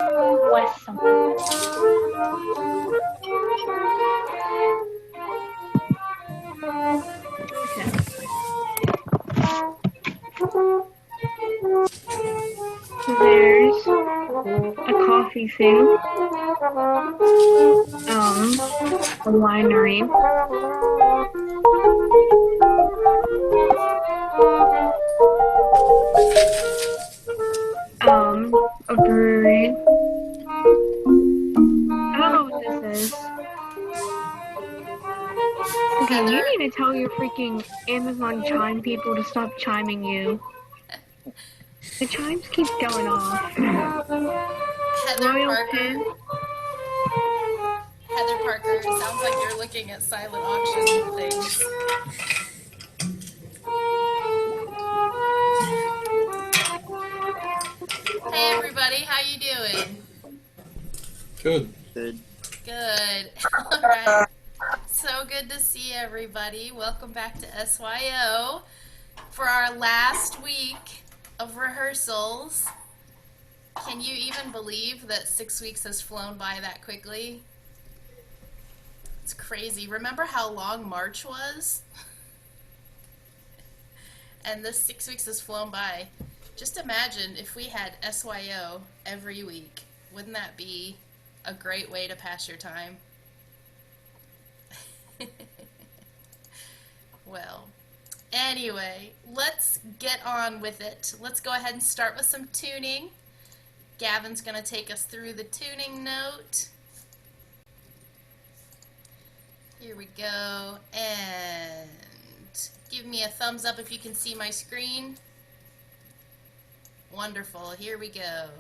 West something. Okay. There's a coffee thing. A winery. A brewery. I don't know what this is. Okay, you need to tell your freaking Amazon chime people to stop chiming you. The chimes keep going off. Heather Parker, it sounds like you're looking at silent auction things. Hey everybody, how you doing? Good. Good. All right. So good to see everybody. Welcome back to SYO for our last week of rehearsals. Can you even believe that 6 weeks has flown by that quickly? It's crazy. Remember how long March was? And this 6 weeks has flown by. Just imagine if we had SYO every week. Wouldn't that be a great way to pass your time? Well, anyway, let's get on with it. Let's go ahead and start with some tuning. Gavin's going to take us through the tuning note. Here we go. And give me a thumbs up if you can see my screen. Wonderful. Here we go.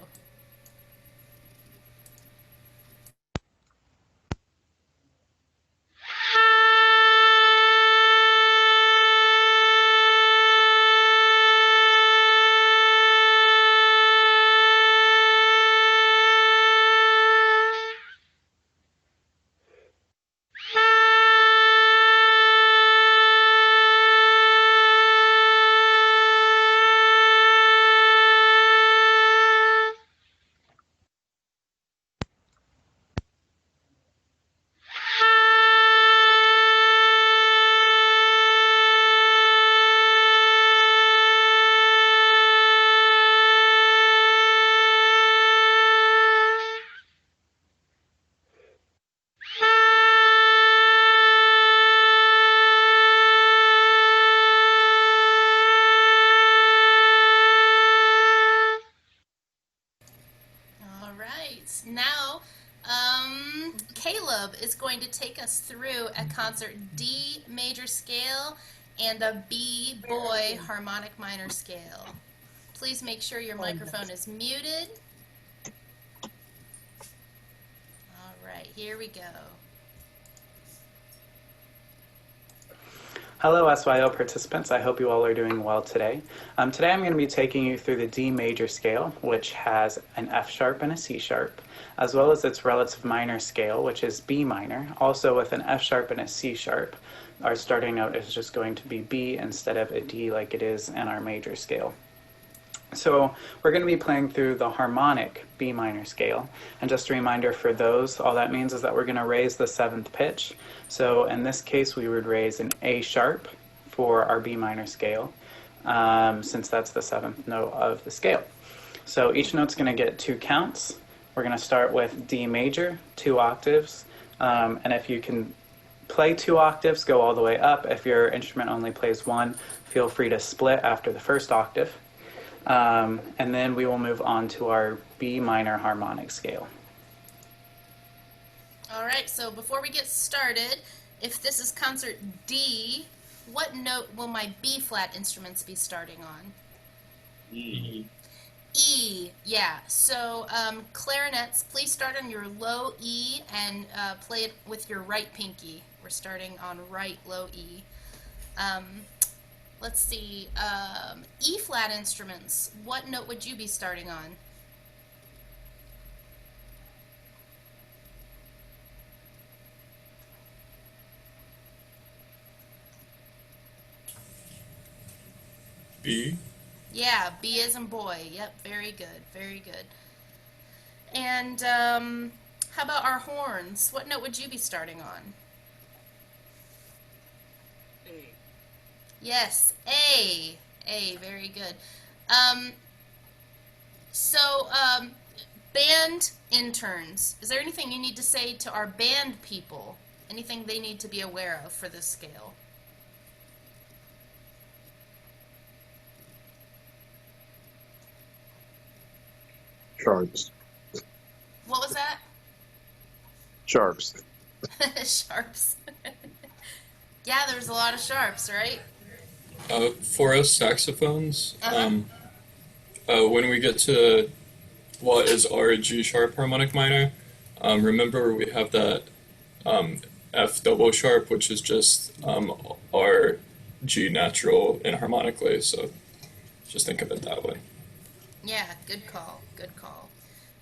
Now, Caleb is going to take us through a concert D major scale and a B boy harmonic minor scale. Please make sure your microphone is muted. All right, here we go. Hello SYO participants, I hope you all are doing well today. Today I'm going to be taking you through the D major scale, which has an F sharp and a C sharp, as well as its relative minor scale, which is B minor, also with an F sharp and a C sharp. Our starting note is just going to be B instead of a D like it is in our major scale. So we're going to be playing through the harmonic B minor scale, and just a reminder for those, all that means is that we're going to raise the 7th pitch. So in this case we would raise an A sharp for our B minor scale, since that's the 7th note of the scale. So each note's going to get 2 counts. We're going to start with D major, 2 octaves, and if you can play 2 octaves, go all the way up. If your instrument only plays 1, feel free to split after the first octave. And then we will move on to our B minor harmonic scale. All right, so before we get started, if this is concert D, what note will my B flat instruments be starting on? E. E, yeah. So clarinets, please start on your low E and play it with your right pinky. We're starting on right low E. Let's see, E flat instruments, what note would you be starting on? B. Yeah, B as in boy. Yep, very good, very good. And how about our horns? What note would you be starting on? A. Yes, A. A, very good. Um, so, band interns, is there anything you need to say to our band people? Anything they need to be aware of for this scale? Sharps. What was that? Sharps. Sharps. Yeah, there's a lot of sharps, right? For us saxophones, Uh-huh. when we get to what is our G sharp harmonic minor, remember we have that F double sharp, which is just our G natural enharmonically. So just think of it that way. Yeah, good call. Good call.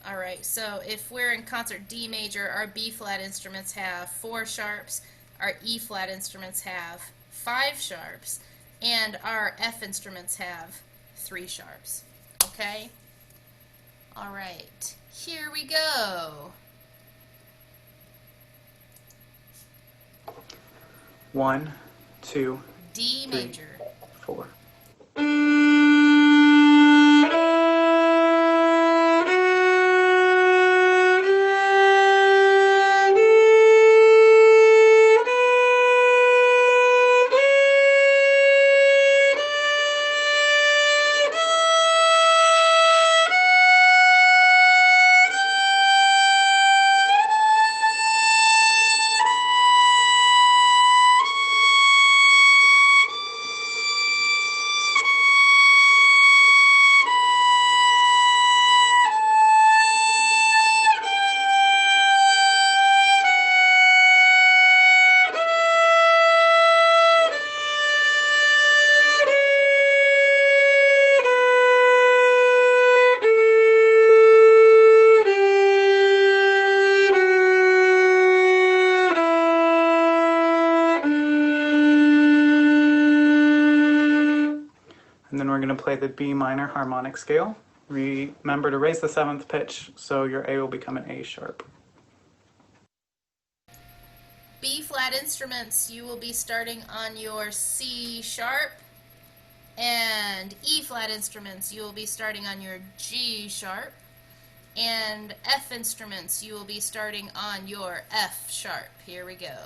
All right, so if we're in concert D major, our B flat instruments have 4 sharps, our E flat instruments have 5 sharps, and our F instruments have 3 sharps. Okay? All right, here we go. 1, 2, D 3, major. 4. And then we're going to play the B minor harmonic scale. Remember to raise the 7th pitch so your A will become an A sharp. B flat instruments, you will be starting on your C sharp, and E flat instruments, you will be starting on your G sharp, and F instruments, you will be starting on your F sharp. Here we go.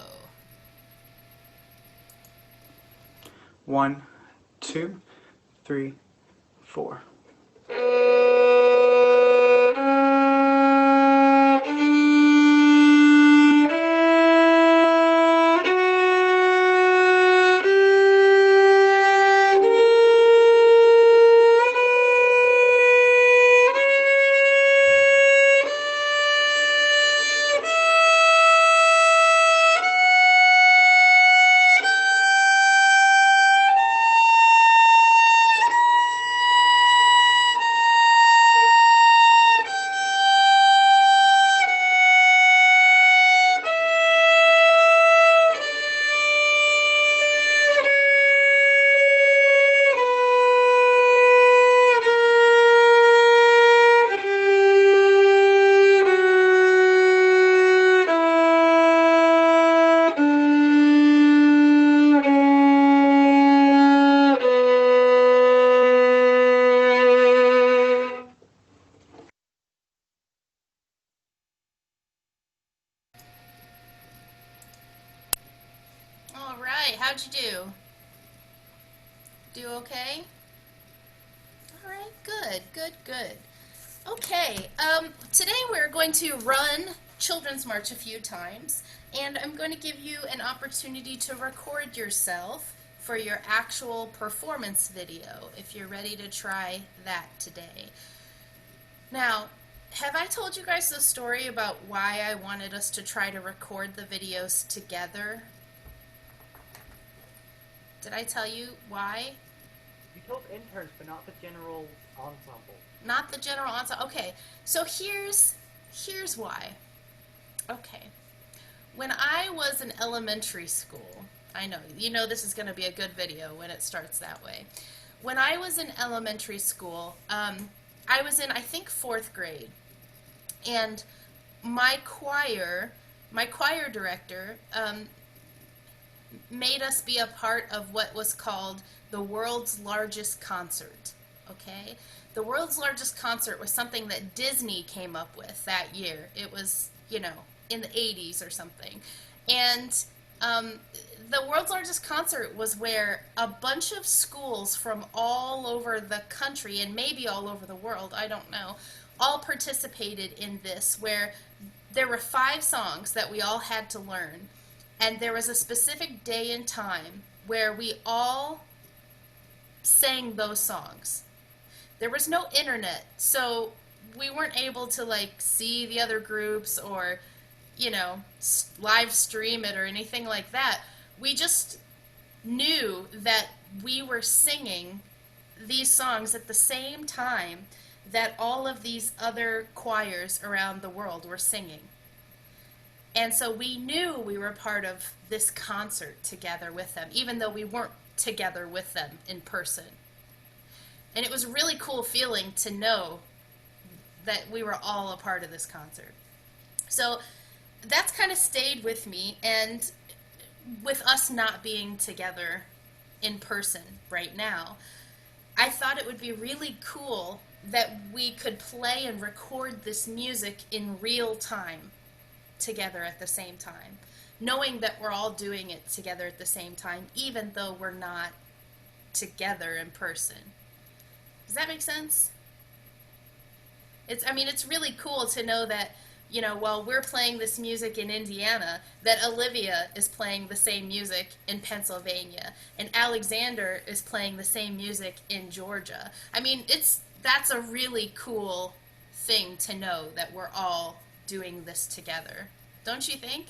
1, 2, 3, 4. All right, how'd you do? Do okay? All right, good, good, good. Okay, today we're going to run Children's March a few times, and I'm going to give you an opportunity to record yourself for your actual performance video, if you're ready to try that today. Now, have I told you guys the story about why I wanted us to try to record the videos together? Did I tell you why? You told interns, but not the general ensemble. Not the general ensemble. Okay, so here's why. Okay, when I was in elementary school, I know, you know this is going to be a good video when it starts that way. When I was in elementary school, I was in, I think, 4th grade, And my choir director made us be a part of what was called the world's largest concert. Okay? The world's largest concert was something that Disney came up with that year. It was, in the 80s or something. And the world's largest concert was where a bunch of schools from all over the country, and maybe all over the world, I don't know, all participated in this, where there were 5 songs that we all had to learn. And there was a specific day and time where we all sang those songs. There was no internet, so we weren't able to see the other groups or, live stream it or anything like that. We just knew that we were singing these songs at the same time that all of these other choirs around the world were singing. And so we knew we were part of this concert together with them, even though we weren't together with them in person. And it was a really cool feeling to know that we were all a part of this concert. So that's kind of stayed with me, and with us not being together in person right now, I thought it would be really cool that we could play and record this music in real time together at the same time, knowing that we're all doing it together at the same time, even though we're not together in person. Does that make sense? It's really cool to know that, while we're playing this music in Indiana, that Olivia is playing the same music in Pennsylvania, and Alexander is playing the same music in Georgia. That's a really cool thing to know, that we're all doing this together. Don't you think?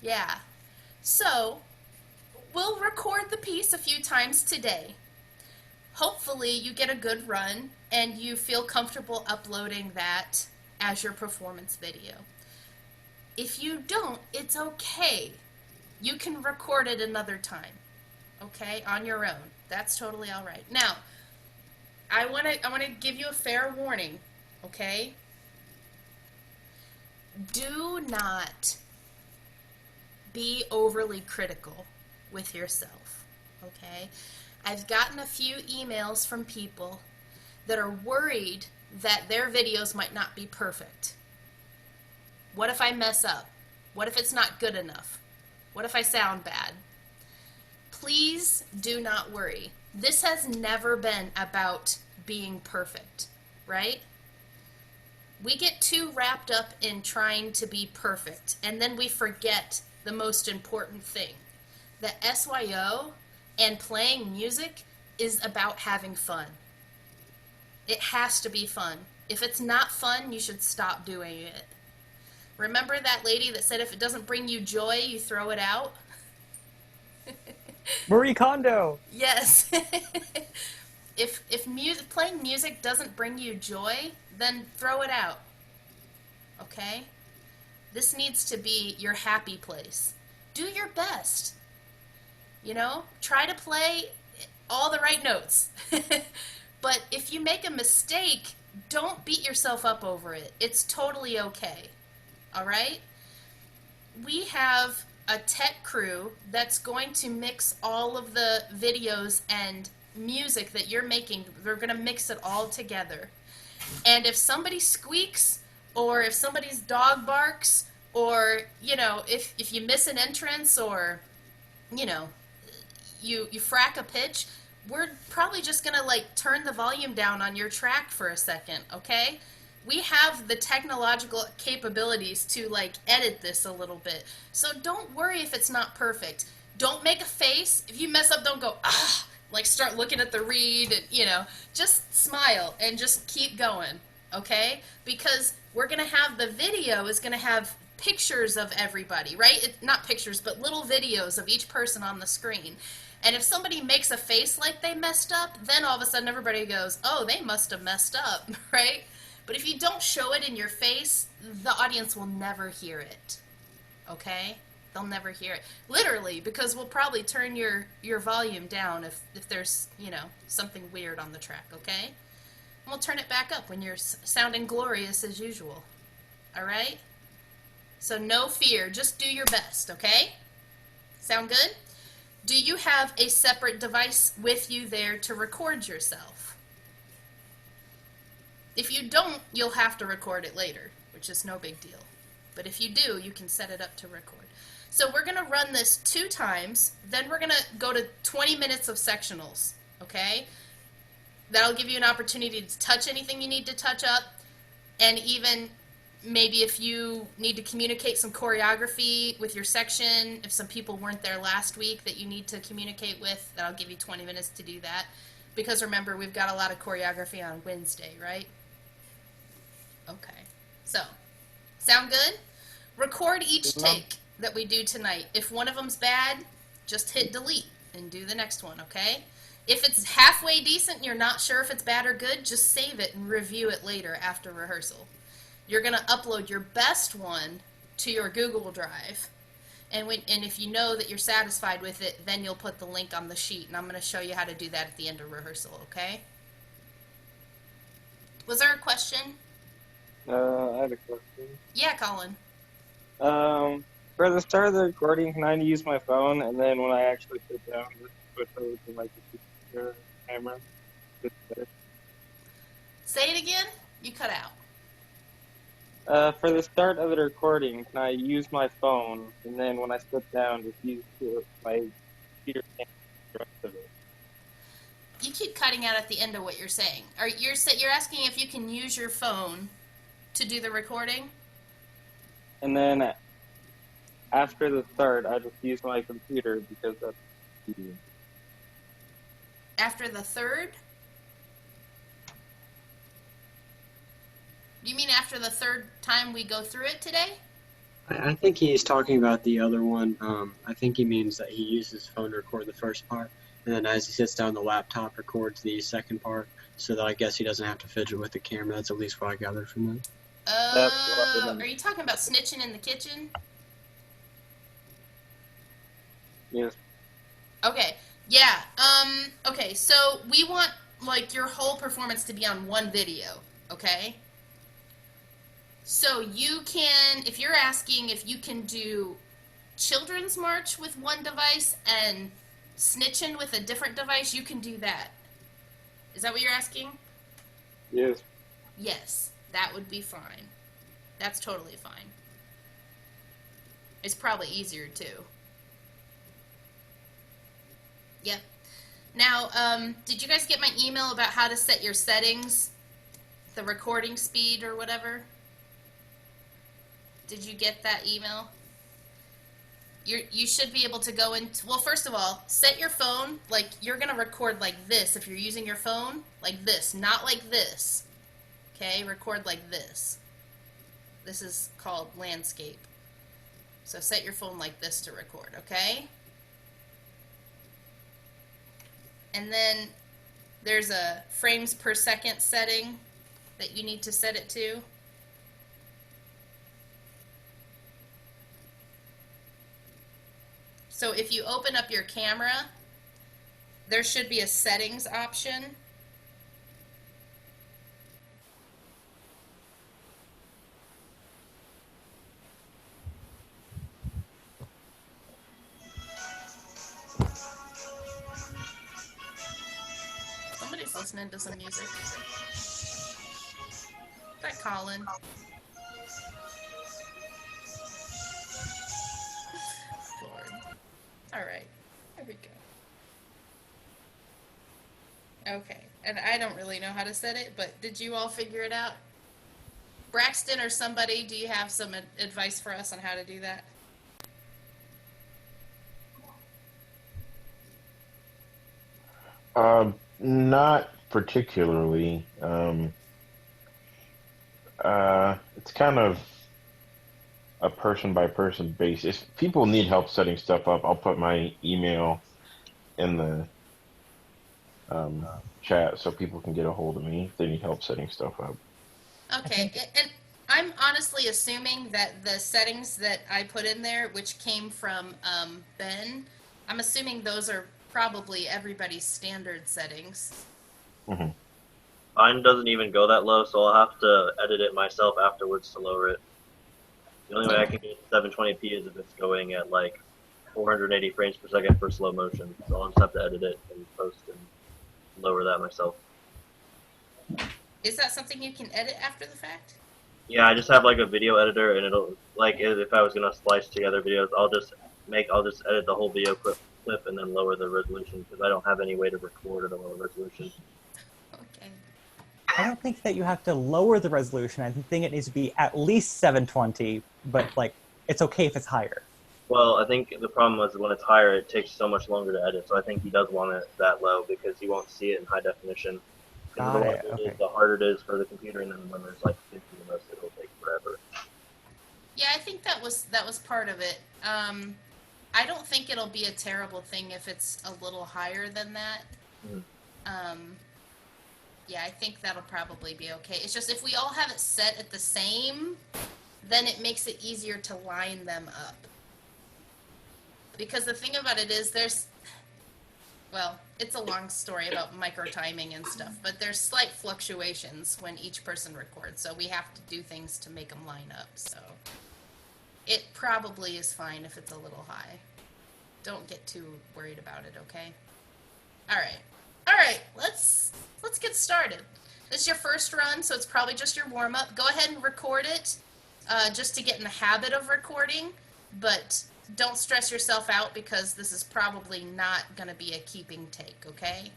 Yeah. So, we'll record the piece a few times today. Hopefully you get a good run and you feel comfortable uploading that as your performance video. If you don't, it's okay. You can record it another time, okay, on your own. That's totally all right. Now, I want to give you a fair warning, okay? Do not be overly critical with yourself, okay? I've gotten a few emails from people that are worried that their videos might not be perfect. What if I mess up? What if it's not good enough? What if I sound bad? Please do not worry. This has never been about being perfect, right? We get too wrapped up in trying to be perfect, and then we forget the most important thing. That SYO and playing music is about having fun. It has to be fun. If it's not fun, you should stop doing it. Remember that lady that said if it doesn't bring you joy, you throw it out? Marie Kondo. Yes. If playing music doesn't bring you joy, then throw it out. Okay? This needs to be your happy place. Do your best. Try to play all the right notes. But if you make a mistake, don't beat yourself up over it. It's totally okay. All right? We have a tech crew that's going to mix all of the videos and music that you're making. They're going to mix it all together. And if somebody squeaks, or if somebody's dog barks, or, if you miss an entrance, or, you frack a pitch, we're probably just going to, turn the volume down on your track for a second, okay? We have the technological capabilities to, edit this a little bit. So don't worry if it's not perfect. Don't make a face. If you mess up, don't go, ah, start looking at the reed, and, just smile and just keep going, okay? Because we're going to have, the video is going to have pictures of everybody, right? Not pictures, but little videos of each person on the screen. And if somebody makes a face like they messed up, then all of a sudden everybody goes, oh, they must have messed up, right? But if you don't show it in your face, the audience will never hear it, okay? They'll never hear it. Literally, because we'll probably turn your volume down if there's, something weird on the track, okay? we'll turn it back up when you're sounding glorious as usual. All right? So no fear. Just do your best, okay? Sound good? Do you have a separate device with you there to record yourself? If you don't, you'll have to record it later, which is no big deal. But if you do, you can set it up to record. So we're going to run this 2 times, then we're going to go to 20 minutes of sectionals, okay? That'll give you an opportunity to touch anything you need to touch up, and even maybe if you need to communicate some choreography with your section, if some people weren't there last week that you need to communicate with, that'll give you 20 minutes to do that. Because remember, we've got a lot of choreography on Wednesday, right? Okay. So, sound good? Record each take that we do tonight. If one of them's bad, just hit delete and do the next one, okay? If it's halfway decent and you're not sure if it's bad or good, just save it and review it later after rehearsal. You're going to upload your best one to your Google Drive. And if you know that you're satisfied with it, then you'll put the link on the sheet. And I'm going to show you how to do that at the end of rehearsal, okay? Was there a question? I had a question. Yeah, Colin. For the start of the recording, can I use my phone, and then when I actually sit down, just switch over to my computer camera? Say it again? You cut out. For the start of the recording, can I use my phone, and then when I sit down, just use my computer camera the rest of it? You keep cutting out at the end of what you're saying. You're asking if you can use your phone to do the recording? And then after the start, I just use my computer because that's easier. After the third? You mean after the third time we go through it today? I think he's talking about the other one. I think he means that he uses his phone to record the first part, and then as he sits down, the laptop records the second part, so that I guess he doesn't have to fidget with the camera. That's at least what I gathered from that. Are you talking about snitching in the kitchen? Yes. Okay. Yeah. Okay, so we want, like, your whole performance to be on one video, okay? So you can, if you're asking if you can do children's march with one device and snitching with a different device, you can do that. Is that what you're asking? Yes. Yes, that would be fine. That's totally fine. It's probably easier too. Yep. Now, did you guys get my email about how to set your settings? The recording speed or whatever? Did you get that email? You should be able to go into, well, first of all, set your phone, like, you're going to record like this if you're using your phone, like this, not like this. Okay, record like this. This is called landscape. So set your phone like this to record, okay? And then there's a frames per second setting that you need to set it to. So if you open up your camera, there should be a settings option. Somebody's listening to some music. Is that Colin? Lord. All right, there we go. Okay, and I don't really know how to set it, but did you all figure it out? Braxton or somebody, do you have some advice for us on how to do that? Not particularly. It's kind of a person by person basis. If people need help setting stuff up, I'll put my email in the chat so people can get a hold of me if they need help setting stuff up. Okay, and I'm honestly assuming that the settings that I put in there, which came from Ben, I'm assuming those are probably everybody's standard settings. Mm-hmm. mine doesn't even go that low, so I'll have to edit it myself afterwards to lower it. The only way I can get 720p is if it's going at like 480 frames per second for slow motion. So I'll just have to edit it and post and lower that myself. Is that something you can edit after the fact? Yeah, I just have like a video editor, and it'll like if I was gonna splice together videos, I'll just edit the whole video clip and then lower the resolution because I don't have any way to record at a lower resolution. Okay. I don't think that you have to lower the resolution. I think it needs to be at least 720, but like it's okay if it's higher. Well, I think the problem is when it's higher, it takes so much longer to edit. So I think he does want it that low because he won't see it in high definition. The harder it is for the computer, and then when there's like 50 of us, it'll take forever. Yeah, I think that was part of it. I don't think it'll be a terrible thing if it's a little higher than that. Yeah, I think that'll probably be okay. It's just if we all have it set at the same, then it makes it easier to line them up. Because the thing about it is it's a long story about micro timing and stuff, but there's slight fluctuations when each person records, so we have to do things to make them line up, so it probably is fine if it's a little high. Don't get too worried about it, okay? Alright, let's get started. This is your first run, so it's probably just your warm-up. Go ahead and record it, just to get in the habit of recording, but don't stress yourself out because this is probably not going to be a keeping take, okay?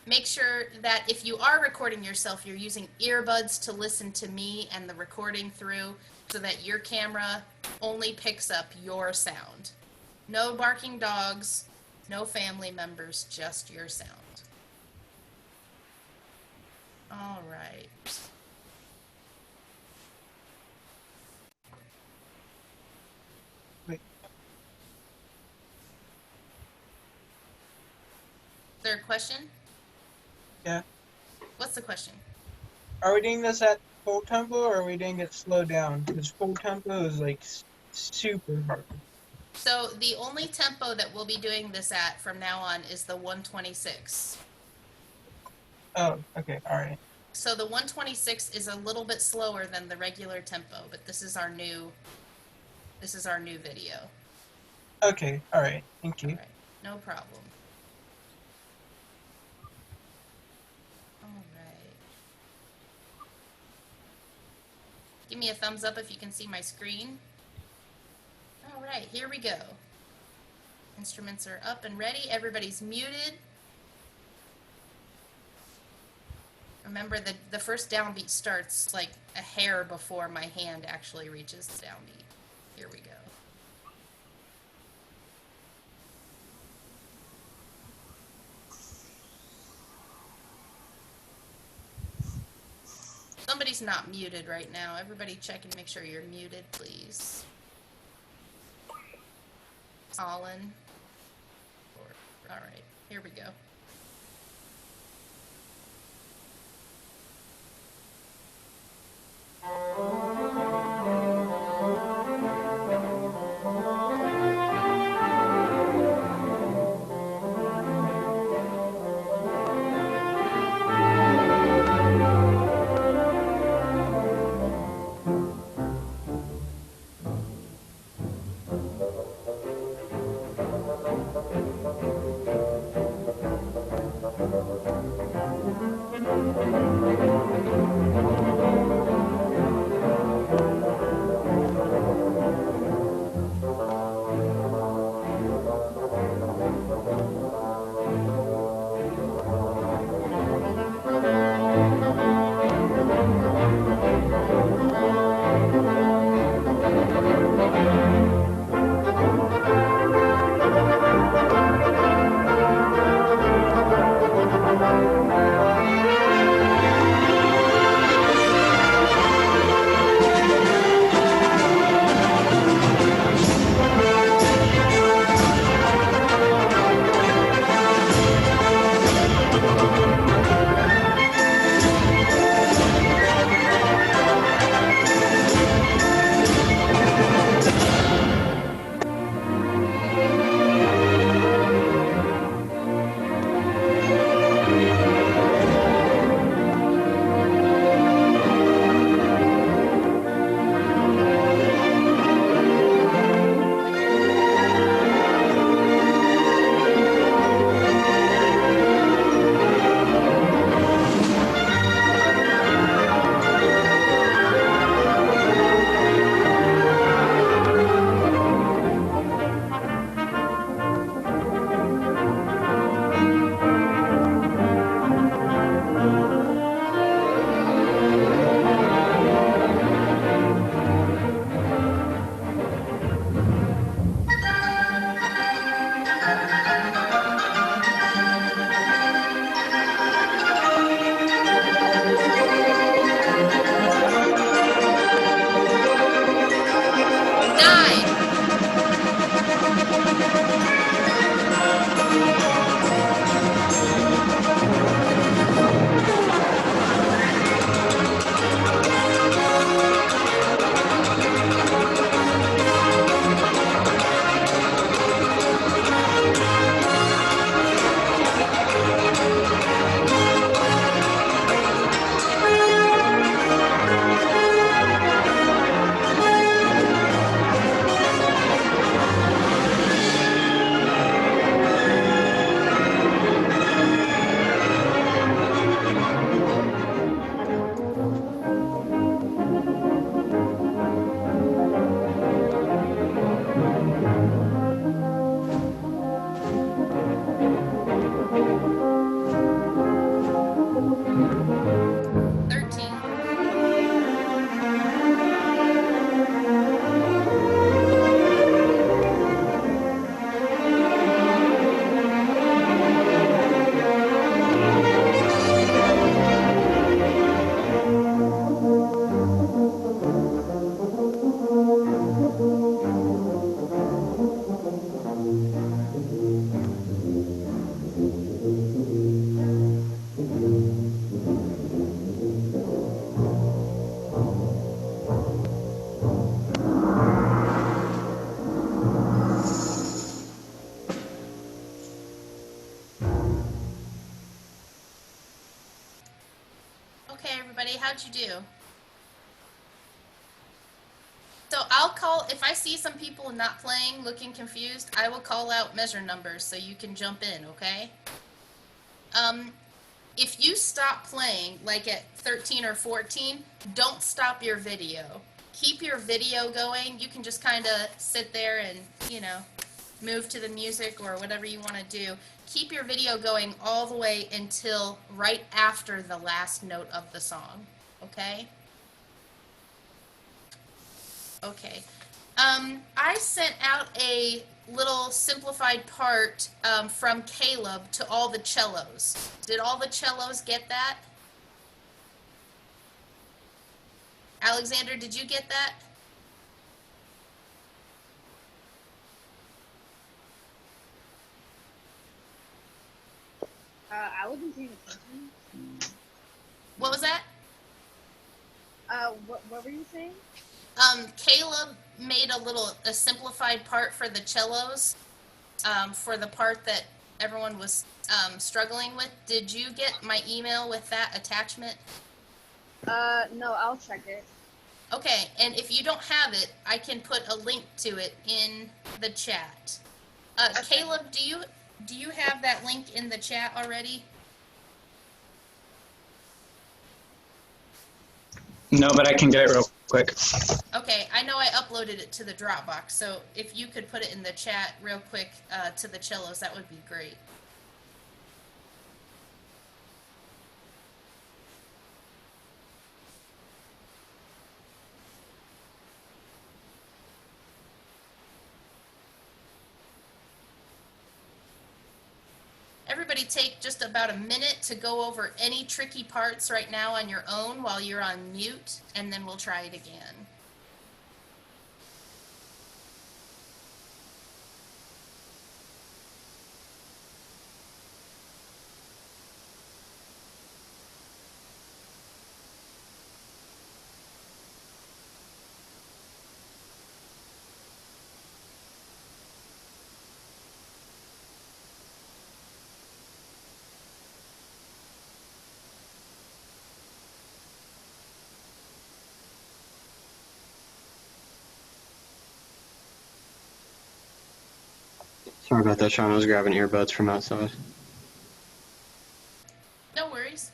Make sure that if you are recording yourself, you're using earbuds to listen to me and the recording through so that your camera only picks up your sound. No barking dogs, no family members, just your sound. All right. Is there a question? Yeah. What's the question? Are we doing this at full tempo or are we doing it slow down? Because full tempo is like super hard. So the only tempo that we'll be doing this at from now on is the 126. Oh, okay, alright. So the 126 is a little bit slower than the regular tempo, but this is our new video. Okay, alright, thank you. All right, no problem. Give me a thumbs up if you can see my screen. All right, here we go. Instruments are up and ready. Everybody's muted. Remember, the first downbeat starts like a hair before my hand actually reaches the downbeat. Here we go. Somebody's not muted right now. Everybody check and make sure you're muted, please. Colin. All right, here we go. Okay, everybody, how'd you do? So I'll call, if I see some people not playing, looking confused, I will call out measure numbers so you can jump in, okay? If you stop playing, like at 13 or 14, don't stop your video. Keep your video going. You can just kind of sit there and, you know, move to the music or whatever you want to do. Keep your video going all the way until right after the last note of the song, okay? Okay. I sent out a little simplified part from Caleb to all the cellos. Did all the cellos get that? Alexander, did you get that? I wasn't paying attention. What was that? What were you saying? Caleb made a simplified part for the cellos, for the part that everyone was struggling with. Did you get my email with that attachment? No, I'll check it. Okay, and if you don't have it, I can put a link to it in the chat. Caleb, do you have that link in the chat already? No, but I can get it real quick. Okay, I know I uploaded it to the Dropbox, so if you could put it in the chat real quick to the cellos, that would be great. Everybody take just about a minute to go over any tricky parts right now on your own while you're on mute, and then we'll try it again. Sorry about that, Shawn. I was grabbing earbuds from outside. No worries.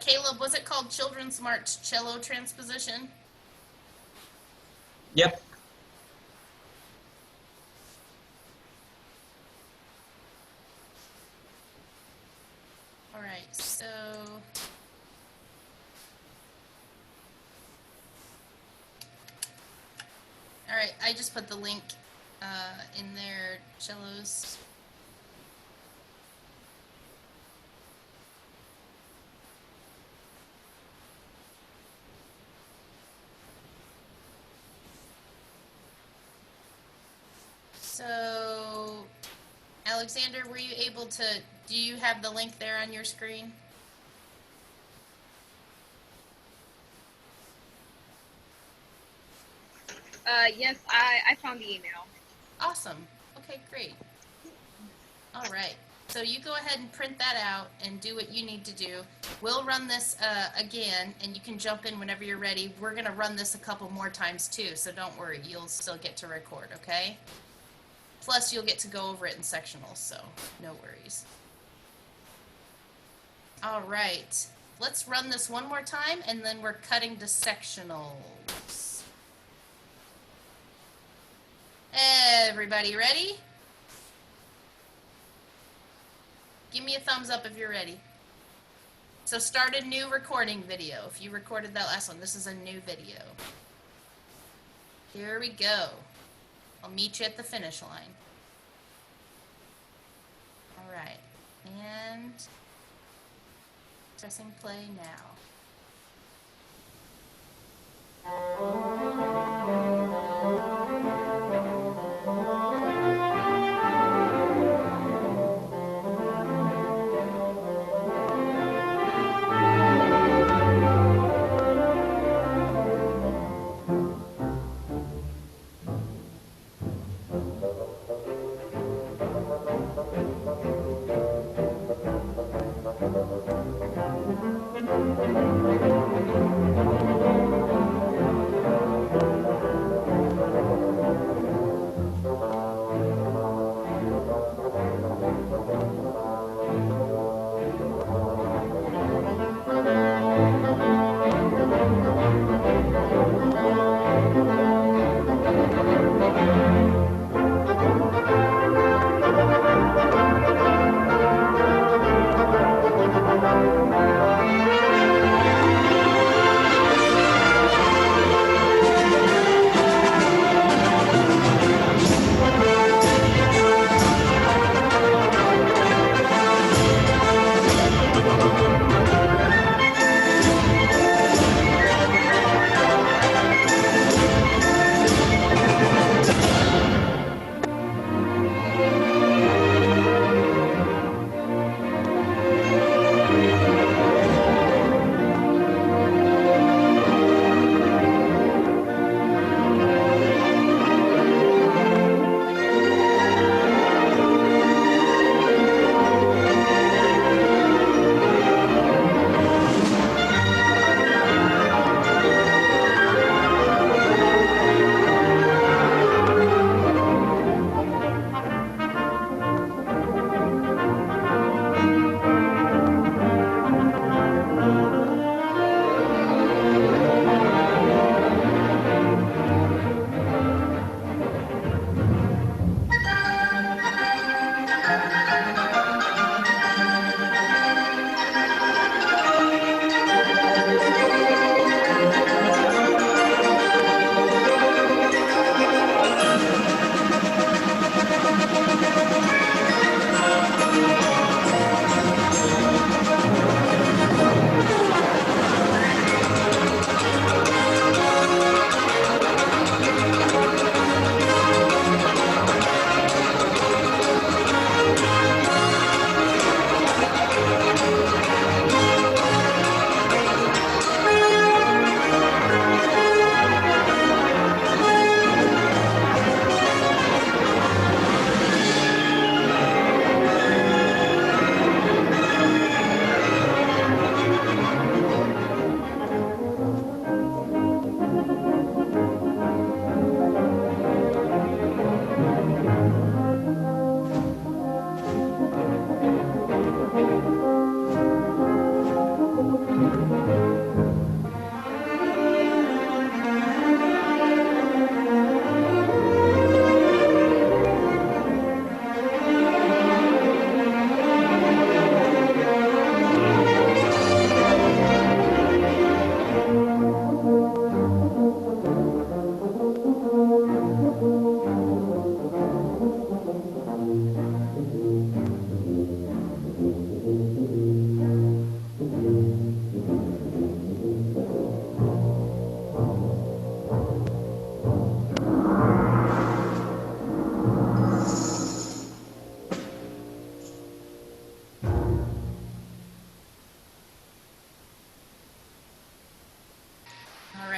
Caleb, was it called Children's March Cello Transposition? Yep. I just put the link in there, cellos. So, Alexander, were you able to, do you have the link there on your screen? Yes, I found the email. Awesome. Okay, great. All right. So you go ahead and print that out and do what you need to do. We'll run this again, and you can jump in whenever you're ready. We're going to run this a couple more times too, so don't worry. You'll still get to record, okay? Plus, you'll get to go over it in sectionals, so no worries. All right. Let's run this one more time, and then we're cutting to sectionals. Everybody ready? Give me a thumbs up if you're ready. So start a new recording video. If you recorded that last one, this is a new video. Here we go. I'll meet you at the finish line. All right. And pressing play now.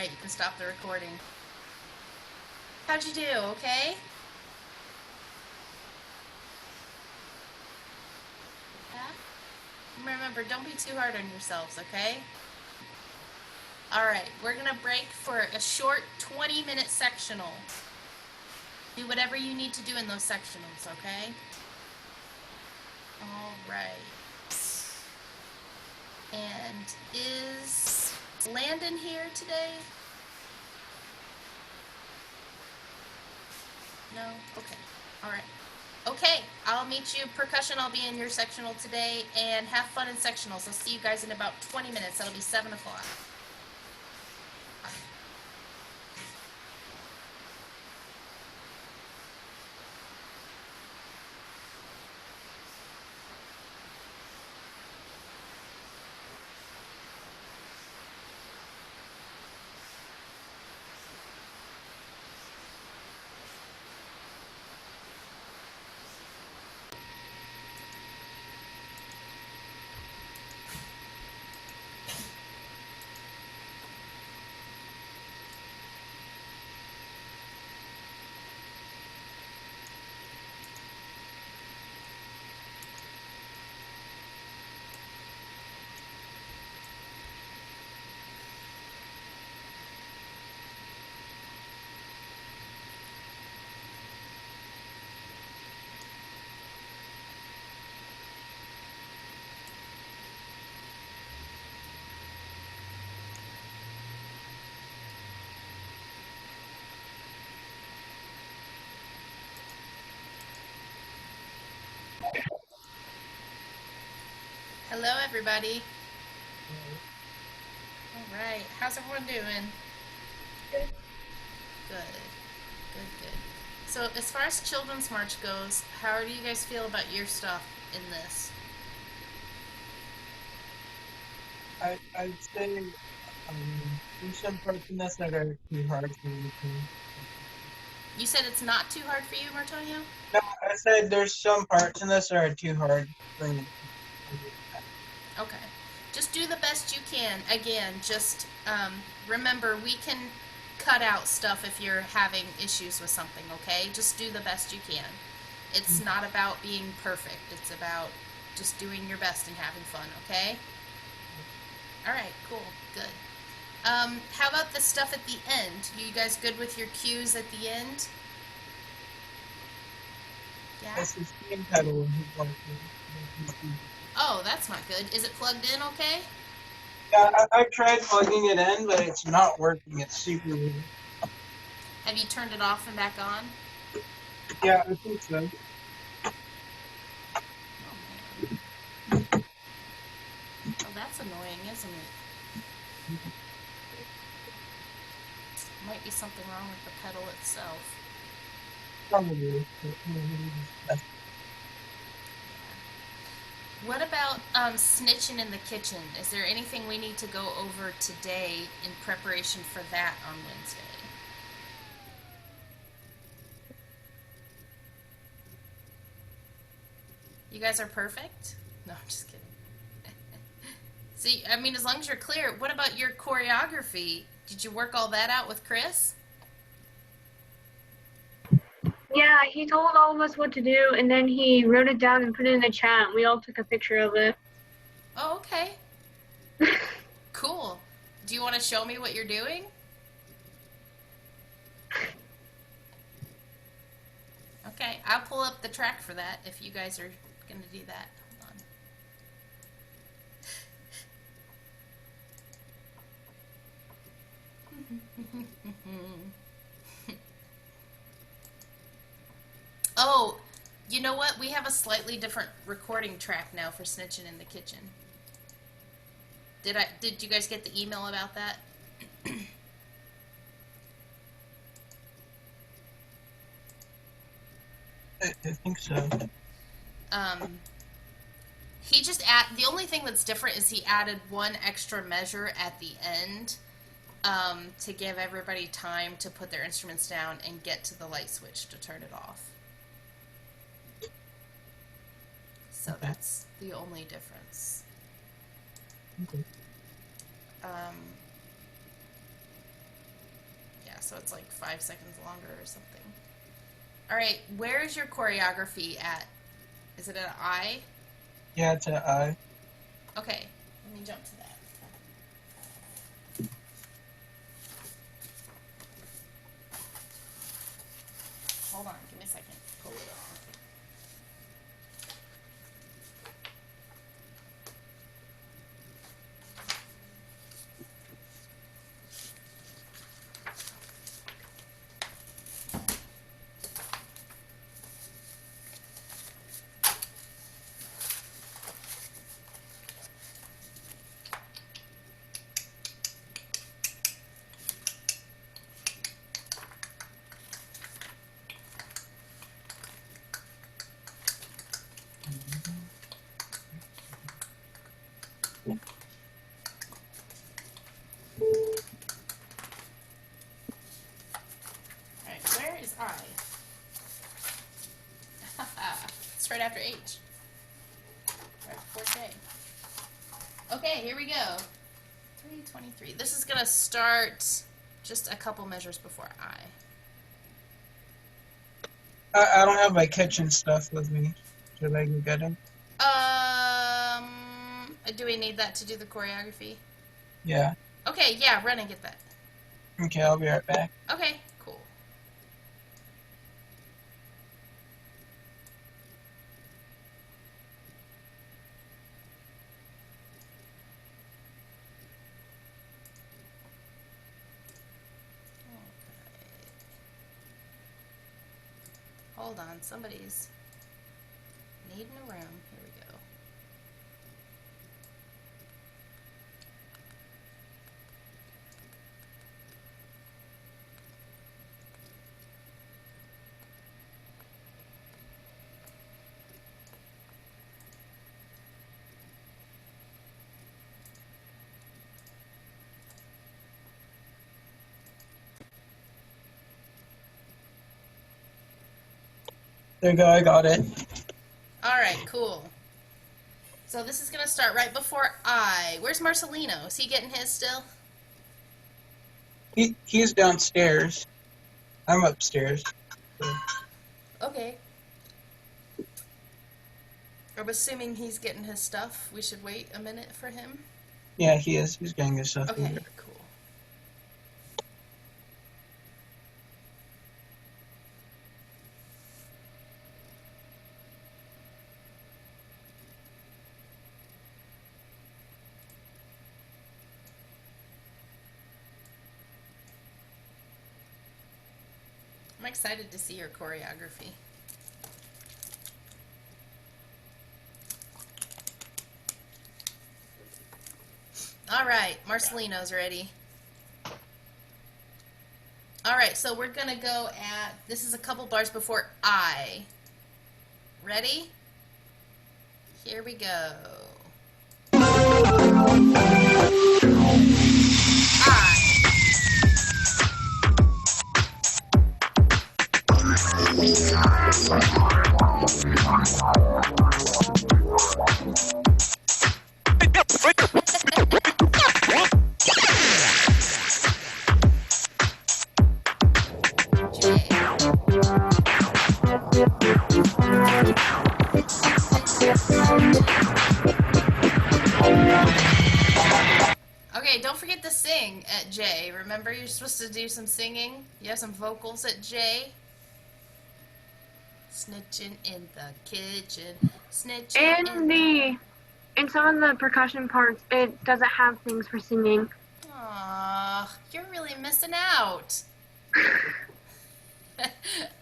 right, you can stop the recording. How'd you do? Okay? Yeah? Remember, don't be too hard on yourselves, okay? Alright, we're gonna break for a short 20-minute sectional. Do whatever you need to do in those sectionals, okay? Alright. And is Landon here today? No? Okay. Alright. Okay, I'll meet you. Percussion, I'll be in your sectional today. And have fun in sectionals. I'll see you guys in about 20 minutes. That'll be 7 o'clock. Hello, everybody. All right. How's everyone doing? Good. Good. Good, good. So as far as Children's March goes, how do you guys feel about your stuff in this? I'd say there's some parts in this that are too hard for me to. You said it's not too hard for you, Martonio? No, I said there's some parts in this that are too hard for me. Okay. Just do the best you can. Again, just remember, we can cut out stuff if you're having issues with something, okay? Just do the best you can. It's not about being perfect. It's about just doing your best and having fun, okay? All right, cool, good. How about the stuff at the end? You guys good with your cues at the end? Yeah? That's the steam pedal. Oh, that's not good. Is it plugged in okay? Yeah, I tried plugging it in, but it's not working. It's super weird. Have you turned it off and back on? Yeah, I think so. Oh, that's annoying, isn't it? Might be something wrong with the pedal itself. Probably. What about snitching in the kitchen? Is there anything we need to go over today in preparation for that on Wednesday? You guys are perfect? No, I'm just kidding. See, I mean, as long as you're clear, what about your choreography? Did you work all that out with Chris? Yeah, he told all of us what to do, and then he wrote it down and put it in the chat. We all took a picture of it. Oh, okay. Cool. Do you want to show me what you're doing? Okay, I'll pull up the track for that if you guys are going to do that. Hold on. Oh, you know what? We have a slightly different recording track now for Snitching in the Kitchen. Did you guys get the email about that? I think so. He just the only thing that's different is he added one extra measure at the end to give everybody time to put their instruments down and get to the light switch to turn it off. So that's the only difference. Okay. so it's like 5 seconds longer or something. All right, where's your choreography at? Is it an I? Yeah, it's an I. Okay, let me jump to that. Hold on, give me a second. Pull it off. Alright, where is I? It's right after H. Right before J. Okay, here we go. 3:23. This is going to start just a couple measures before I. I don't have my kitchen stuff with me. Should I go get them? Do we need that to do the choreography? Yeah. Okay, yeah, run and get that. Okay, I'll be right back. Okay, cool. Hold on, somebody's needing a room. Here we go. There you go, I got it. Alright, cool. So this is going to start right before I. Where's Marcelino? Is he getting his still? He's downstairs. I'm upstairs. Okay. I'm assuming he's getting his stuff. We should wait a minute for him. Yeah, he is. He's getting his stuff. Okay, cool. I'm excited to see your choreography. All right, Marcelino's ready. All right, so we're gonna go at, this is a couple bars before I. Ready? Here we go. Okay, don't forget to sing at J. Remember, you're supposed to do some singing. You have some vocals at J. Snitching in the kitchen. Snitching In some of the percussion parts, it doesn't have things for singing. Aww, you're really missing out.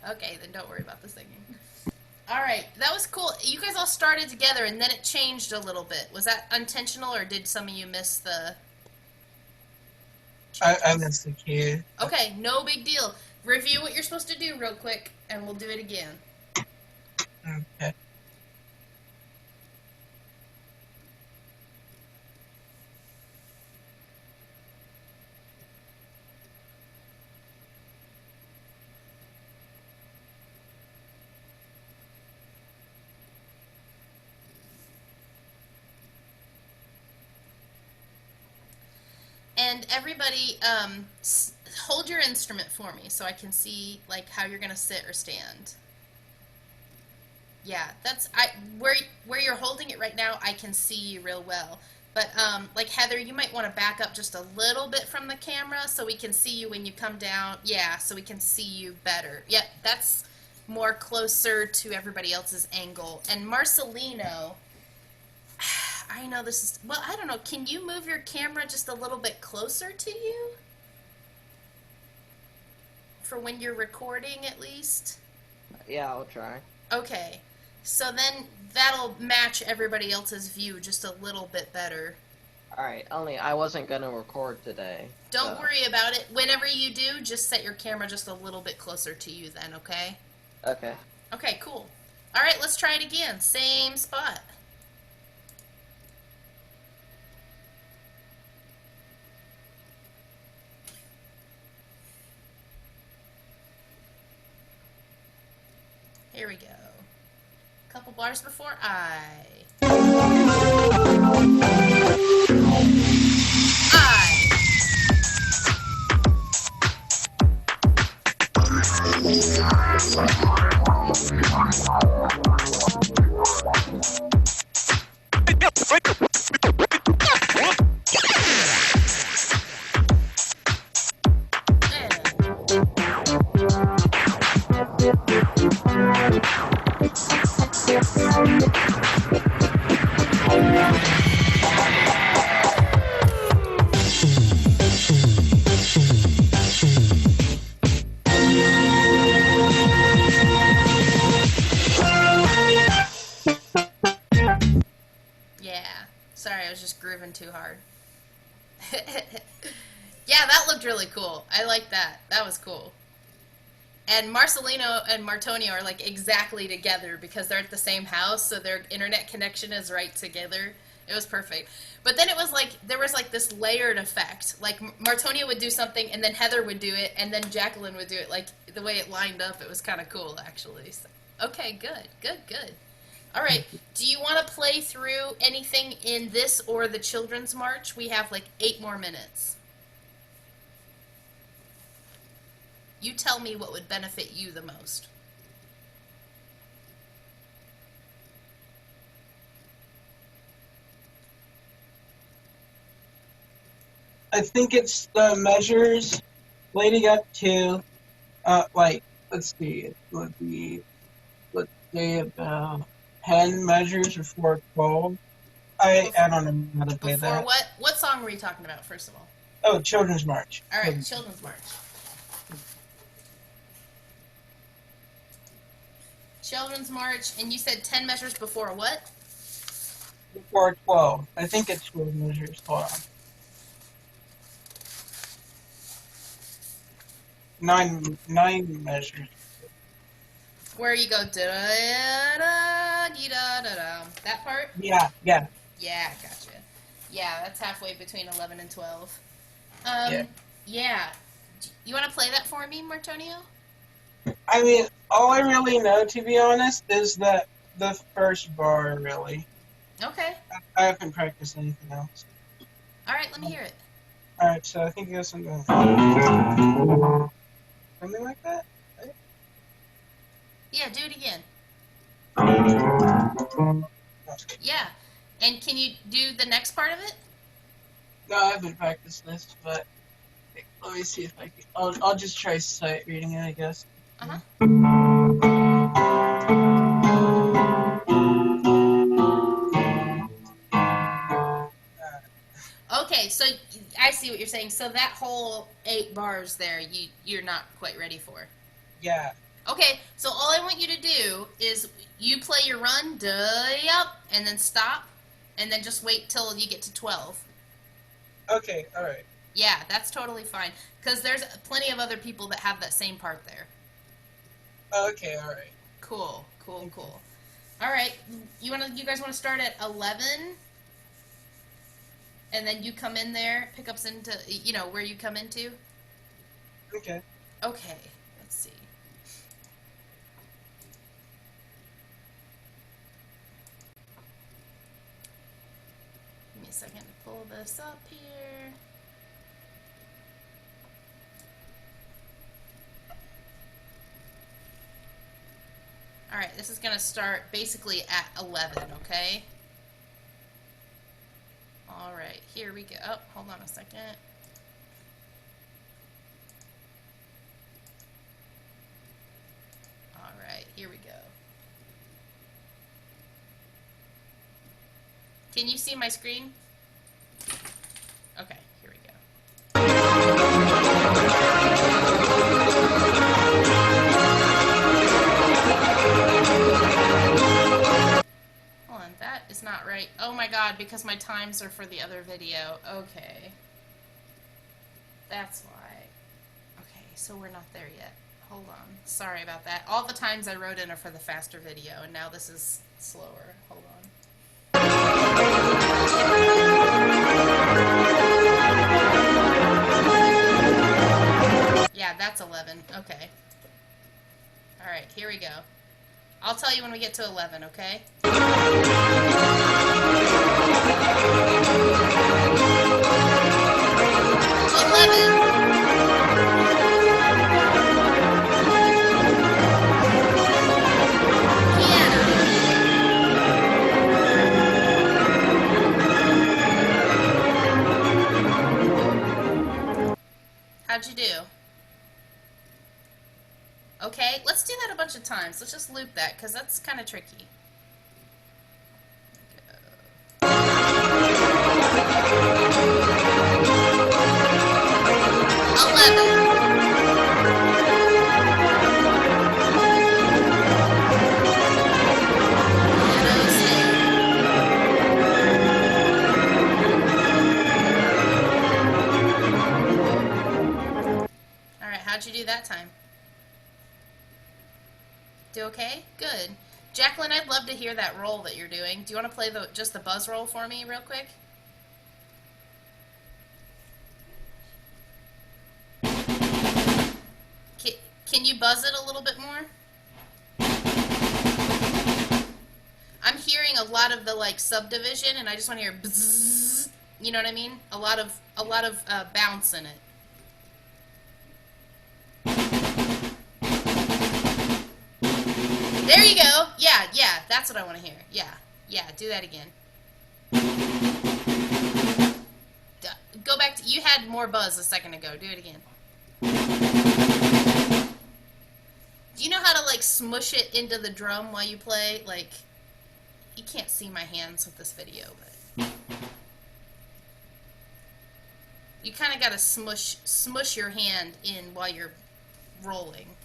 Okay, then don't worry about the singing. Alright, that was cool. You guys all started together and then it changed a little bit. Was that intentional or did some of you miss the... I missed the key. Okay, no big deal. Review what you're supposed to do real quick and we'll do it again. Okay. And everybody, hold your instrument for me so I can see like how you're gonna sit or stand. Yeah, that's where you're holding it right now. I can see you real well. But like Heather, you might want to back up just a little bit from the camera so we can see you when you come down. Yeah, so we can see you better. Yep, that's more closer to everybody else's angle. And Marcelino, I know this is, well, I don't know. Can you move your camera just a little bit closer to you? For when you're recording, at least? Yeah, I'll try. Okay. So then that'll match everybody else's view just a little bit better. Alright, only I wasn't gonna record today. Don't worry about it. Whenever you do, just set your camera just a little bit closer to you then, okay? Okay. Okay, cool. Alright, let's try it again. Same spot. Here we go. Couple bars before I. Sorry, I was just grooving too hard. Yeah, that looked really cool. I like that. That was cool. And Marcelino and Martonio are like exactly together because they're at the same house, so their internet connection is right together. It was perfect. But then it was like, there was like this layered effect. Like Martonio would do something, and then Heather would do it, and then Jacqueline would do it. Like the way it lined up, it was kind of cool, actually. So, okay, good, good, good. All right, do you want to play through anything in this or the Children's March? We have like 8 more minutes. You tell me what would benefit you the most. I think it's the measures leading up to, like, let's see, it would be, let's say, about 10 measures before 12. I don't know how to play that. Before what song were you talking about, first of all? Oh, Children's March. All right, Children's March. Children's March, and you said 10 measures before what? Before 12. I think it's 12 measures. Hold on. 9 measures. Where you go da-da-da-dee-da-da-da. That part? Yeah, yeah. Yeah, gotcha. Yeah, that's halfway between 11 and 12. Yeah. You want to play that for me, Martonio? I mean, all I really know, to be honest, is that the first bar, really. Okay. I haven't practiced anything else. All right, let me hear it. All right, so I think it goes something like that. Right? Yeah, do it again. Yeah. And can you do the next part of it? No, I haven't practiced this, but let me see if I can. I'll just try sight reading it, I guess. Uh-huh. Okay, so I see what you're saying. So that whole 8 bars there, you're not quite ready for. Yeah. Okay, so all I want you to do is you play your run, up, and then stop, and then just wait till you get to 12. Okay, all right. Yeah, that's totally fine. Because there's plenty of other people that have that same part there. Okay, all right. Cool. All right, you guys want to start at 11? And then you come in there, pickups into, where you come into? Okay. Okay, let's see. Give me a second to pull this up here. this is going to start basically at 11, okay? All right, here we go. Oh, hold on a second. All right, here we go. Can you see my screen? Okay, here we go. Hold on, that is not right. Oh my god, because my times are for the other video. Okay. That's why. Okay, so we're not there yet. Hold on. Sorry about that. All the times I wrote in are for the faster video, and now this is slower. Hold on. Yeah, that's 11. Okay. Alright, here we go. I'll tell you when we get to 11, okay? 11. How'd you do? Okay, let's do that a bunch of times. Let's just loop that, because that's kind of tricky. Alright, how'd you do that time? Do okay? Good. Jacqueline, I'd love to hear that roll that you're doing. Do you want to play just the buzz roll for me real quick? Can you buzz it a little bit more? I'm hearing a lot of the like subdivision, and I just want to hear bzzz. You know what I mean? A lot of bounce in it. There you go. Yeah, that's what I want to hear. Yeah, do that again. Go back to, you had more buzz a second ago. Do it again. Do you know how to like smush it into the drum while you play? Like, you can't see my hands with this video, but you kind of got to smush your hand in while you're rolling.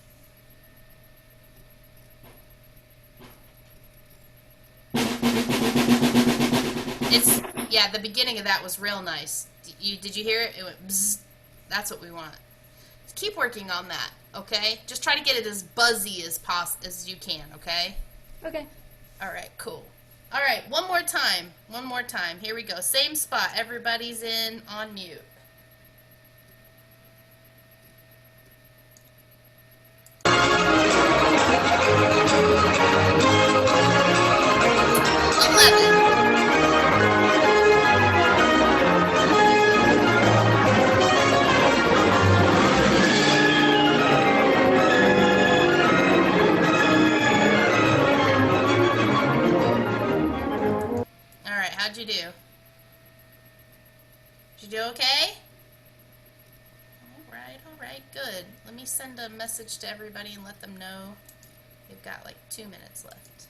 Yeah, the beginning of that was real nice. Did you hear it? It went bzzz. That's what we want. Keep working on that, okay? Just try to get it as buzzy as you can, okay? Okay. All right, cool. All right, one more time. One more time. Here we go. Same spot. Everybody's in on mute. How'd you do? Did you do okay? Alright, good. Let me send a message to everybody and let them know they've got like 2 minutes left.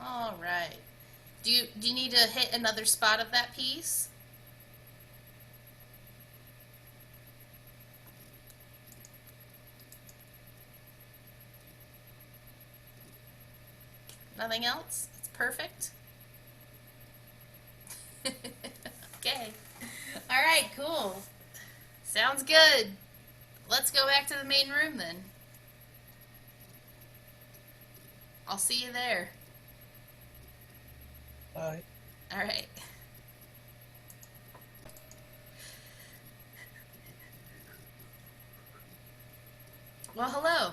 Alright. Do you need to hit another spot of that piece? Nothing else? It's perfect? Okay. Alright, cool. Sounds good. Let's go back to the main room then. I'll see you there. Bye. Alright. Well, hello.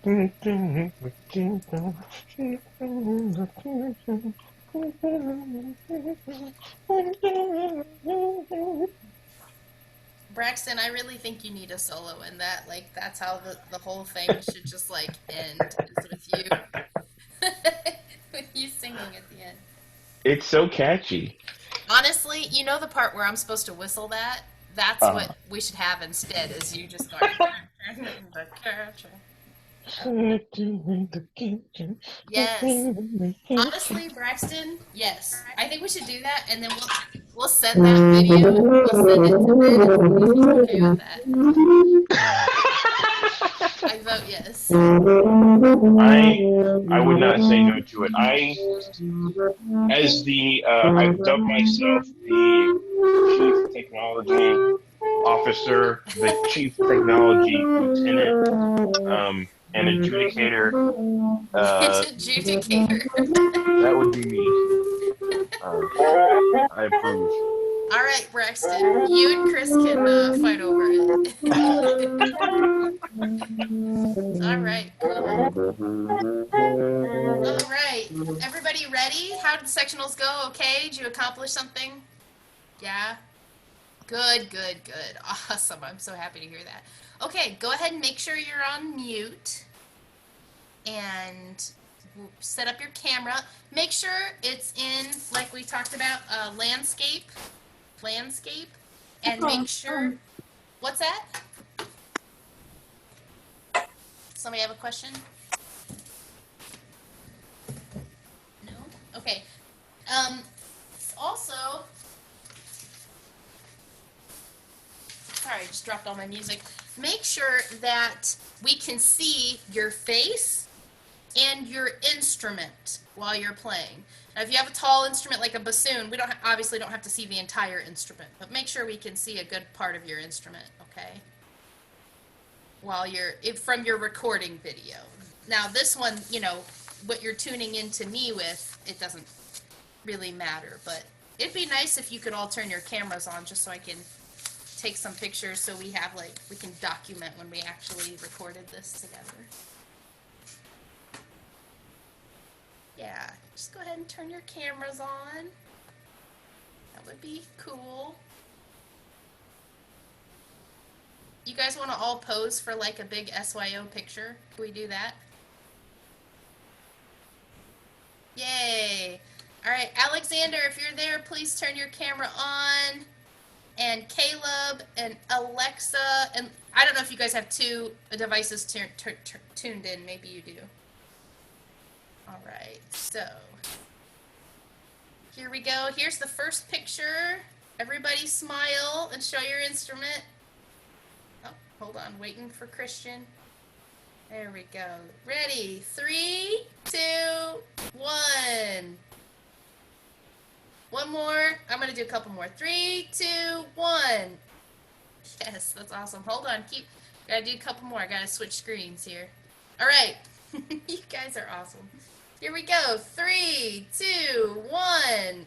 Braxton, I really think you need a solo in that. Like, that's how the whole thing should just, like, end, is with you. With you singing at the end. It's so catchy. Honestly, you know the part where I'm supposed to whistle that? That's Uh, what we should have instead, is you just going... Yes. Honestly, Braxton, yes. I think we should do that, and then we'll send that video. We'll send it to Ben and see if he's okay with that. I vote yes. I would not say no to it. I've dubbed myself the chief technology officer, the chief technology lieutenant, and adjudicator. Adjudicator. That would be me. I approve. All right, Braxton, you and Chris can fight over it. All right, cool. All right, everybody ready? How did sectionals go? Okay, did you accomplish something? Yeah? Good, good, good. Awesome, I'm so happy to hear that. Okay, go ahead and make sure you're on mute. And set up your camera. Make sure it's in, like we talked about, landscape. And make sure... What's that? Somebody have a question? No? Okay. Also... Sorry, I just dropped all my music. Make sure that we can see your face and your instrument while you're playing. Now, if you have a tall instrument like a bassoon, we obviously don't have to see the entire instrument, but make sure we can see a good part of your instrument, okay? While from your recording video. Now, this one, you know, what you're tuning into me with, it doesn't really matter, but it'd be nice if you could all turn your cameras on just so I can take some pictures so we can document when we actually recorded this together. Yeah, just go ahead and turn your cameras on. That would be cool. You guys want to all pose for like a big SYO picture? Can we do that? Yay! All right, Alexander, if you're there, please turn your camera on. And Caleb and Alexa, and I don't know if you guys have two devices tuned in. Maybe you do. All right, so here we go. Here's the first picture. Everybody smile and show your instrument. Oh, hold on, waiting for Christian. There we go. Ready? 3, 2, 1. One more. I'm going to do a couple more. 3, 2, 1. Yes, that's awesome. Hold on. Gotta do a couple more. I gotta switch screens here. All right. You guys are awesome. Here we go. 3, 2, 1.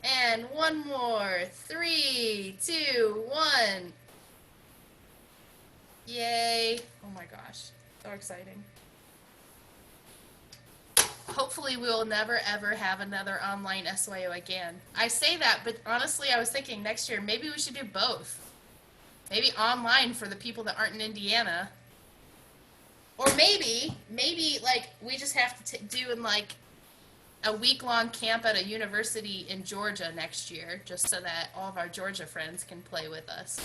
And one more. 3, 2, 1. Yay. Oh my gosh. So exciting. Hopefully we will never ever have another online SYO again. I say that, but honestly I was thinking next year maybe we should do both. Maybe online for the people that aren't in Indiana. Or maybe like we just have to do in like a week-long camp at a university in Georgia next year, just so that all of our Georgia friends can play with us.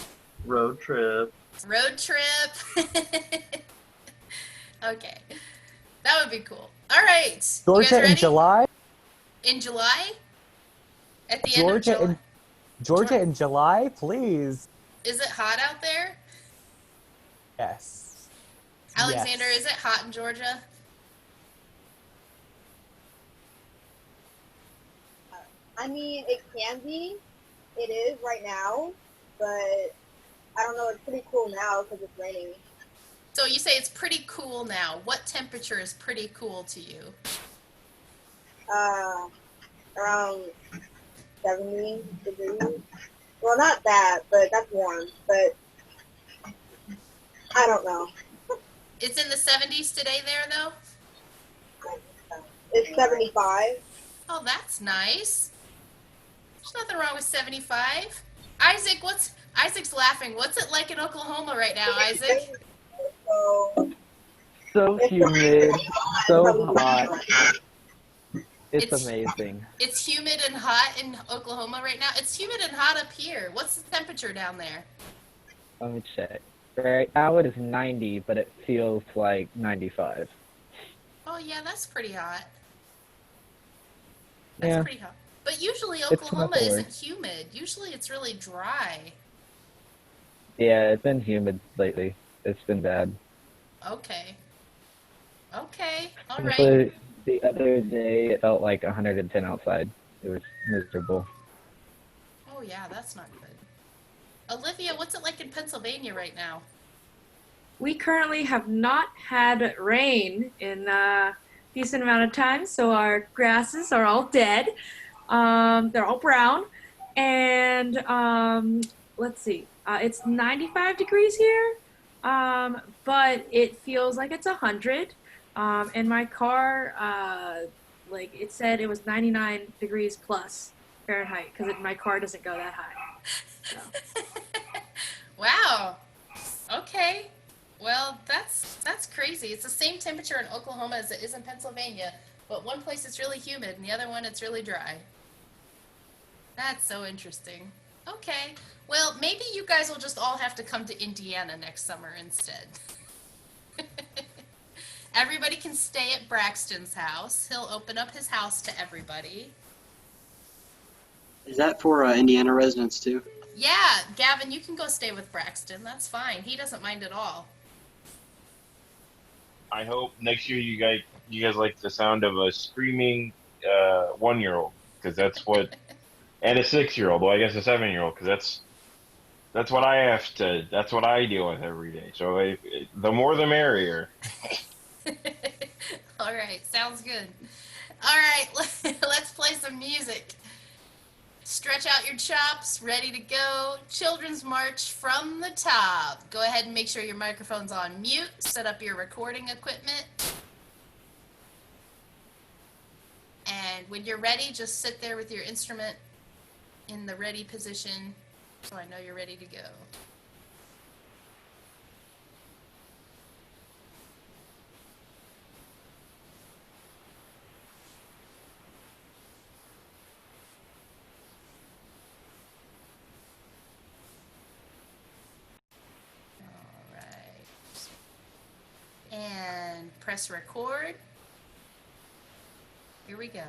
Road trip. Road trip. Okay. That would be cool. All right. Georgia in July? In July? At the end of July? Georgia in July, please. Is it hot out there? Yes. Alexander, Yes. is it hot in Georgia? I mean, it can be. It is right now, but I don't know. It's pretty cool now because it's raining. So you say it's pretty cool now. What temperature is pretty cool to you? Around 70 degrees. Well, not that, but that's warm. But I don't know. It's in the 70s today there, though? It's 75. Oh, that's nice. There's nothing wrong with 75. Isaac's laughing. What's it like in Oklahoma right now, Isaac? So humid, so hot. It's amazing. It's humid and hot in Oklahoma right now. It's humid and hot up here. What's the temperature down there? Let me check. Right now it is 90, but it feels like 95. Oh, yeah, that's pretty hot. Yeah. Pretty hot. But usually It's Oklahoma not the isn't worst. humid. Usually it's really dry. Yeah, it's been humid lately. It's been bad. Okay. Okay. All right. But the other day it felt like 110 outside. It was miserable. Oh, yeah, that's not good. Olivia, what's it like in Pennsylvania right now? We currently have not had rain in a decent amount of time, so our grasses are all dead. They're all brown. And let's see, it's 95 degrees here, but it feels like it's 100. And my car, like it said it was 99 degrees plus Fahrenheit because my car doesn't go that high. So. Wow. Okay. Well, that's crazy. It's the same temperature in Oklahoma as it is in Pennsylvania, but one place it's really humid and the other one it's really dry. That's so interesting. Okay. Well, maybe you guys will just all have to come to Indiana next summer instead. Everybody can stay at Braxton's house. He'll open up his house to everybody. Is that for Indiana residents too? Yeah, Gavin, you can go stay with Braxton. That's fine. He doesn't mind at all. I hope next year you guys like the sound of a screaming 1-year-old, because that's what, and a 6-year-old. Well, I guess a 7-year-old, because that's what I deal with every day. So the more the merrier. All right, sounds good. All right, let's play some music. Stretch out your chops, ready to go. Children's March from the top. Go ahead and make sure your microphone's on mute. Set up your recording equipment. And when you're ready, just sit there with your instrument in the ready position so I know you're ready to go. And press record. Here we go.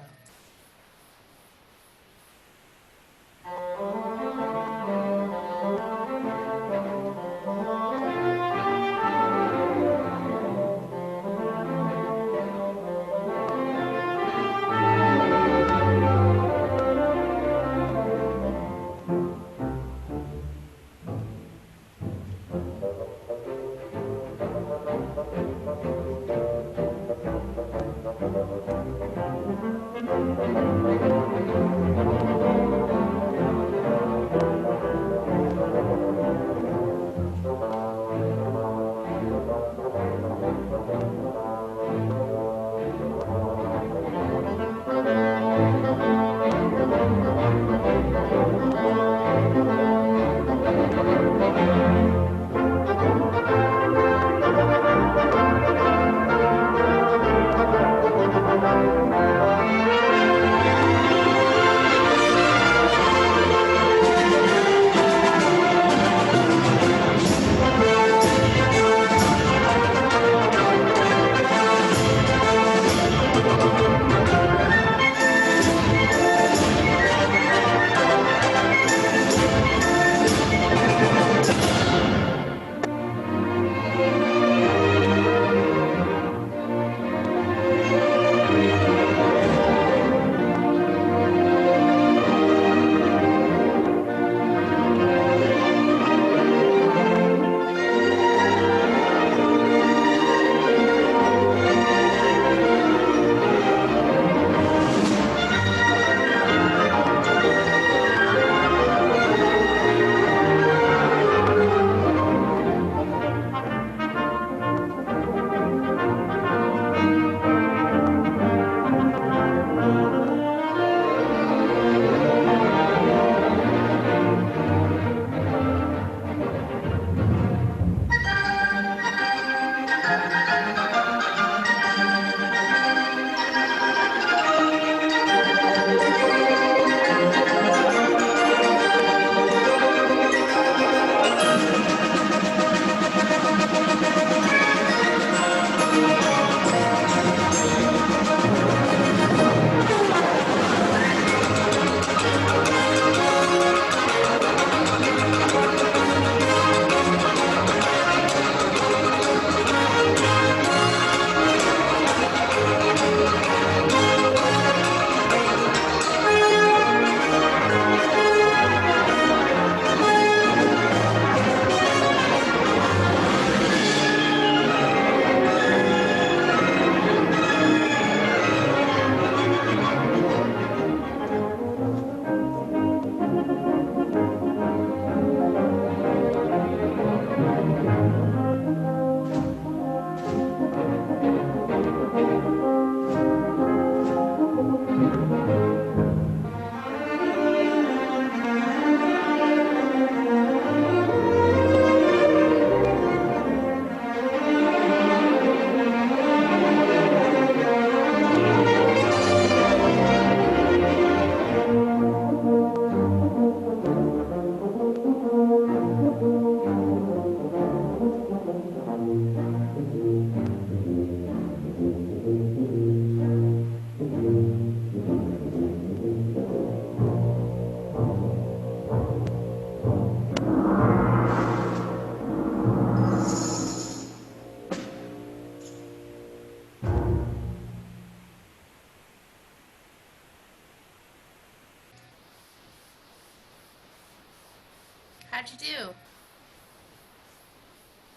How'd you do?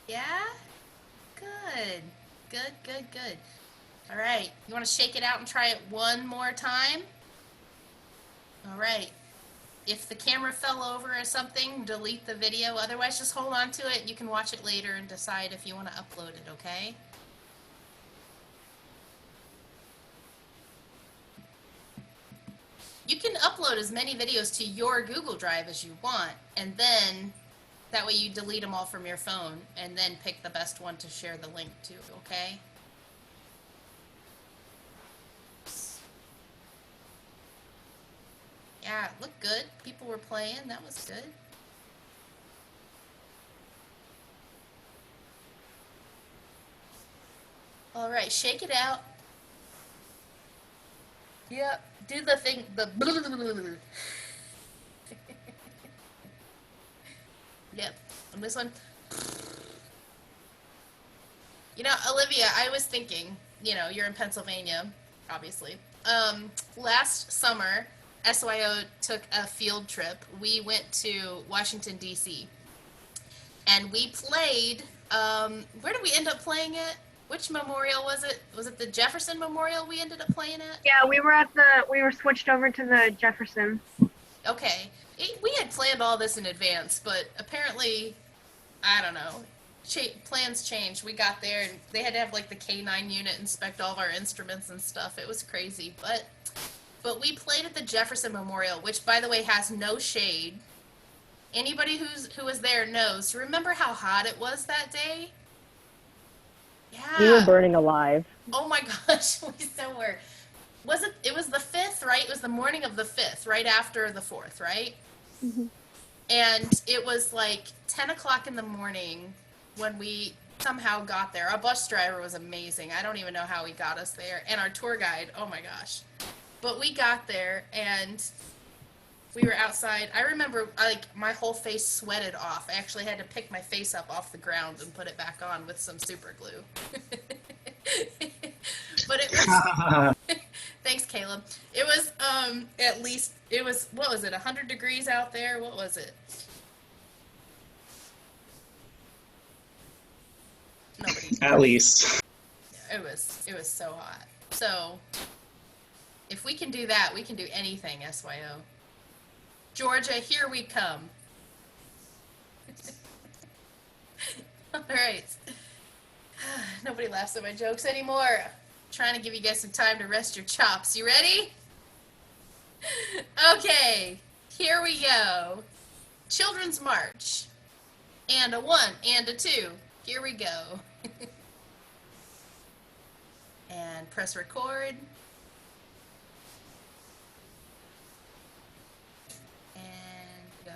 Yeah? Good. Good, good, good. All right. You want to shake it out and try it one more time? All right. If the camera fell over or something, delete the video. Otherwise, just hold on to it. You can watch it later and decide if you want to upload it, okay? You can upload as many videos to your Google Drive as you want, and then that way you delete them all from your phone, and then pick the best one to share the link to, okay? Yeah, it looked good. People were playing. That was good. All right, shake it out. Yep, do the thing, the Yep, and this one. You know, Olivia, I was thinking, you know, you're in Pennsylvania, obviously. Last summer, SYO took a field trip. We went to Washington, D.C. And we played, where did we end up playing it? Which memorial was it? Was it the Jefferson Memorial we ended up playing at? Yeah, we were switched over to the Jefferson. Okay. We had planned all this in advance, but apparently, I don't know, plans changed. We got there, and they had to have, like, the K-9 unit inspect all of our instruments and stuff. It was crazy. But we played at the Jefferson Memorial, which, by the way, has no shade. Anybody who was there knows. Remember how hot it was that day? Yeah. We were burning alive. Oh my gosh, we so were. It was the 5th, right? It was the morning of the 5th, right after the 4th, right? Mm-hmm. And it was like 10 o'clock in the morning when we somehow got there. Our bus driver was amazing. I don't even know how he got us there. And our tour guide, oh my gosh. But we got there, and we were outside. I remember, like, my whole face sweated off. I actually had to pick my face up off the ground and put it back on with some super glue. But it was... Thanks, Caleb. It was, at least, it was, what was it, 100 degrees out there? What was it? Nobody. At least. It was so hot. So, if we can do that, we can do anything, SYO. Georgia, here we come. All right. Nobody laughs at my jokes anymore. Trying to give you guys some time to rest your chops. You ready? Okay, here we go. Children's March. And a 1 and a 2. Here we go. And press record. And go.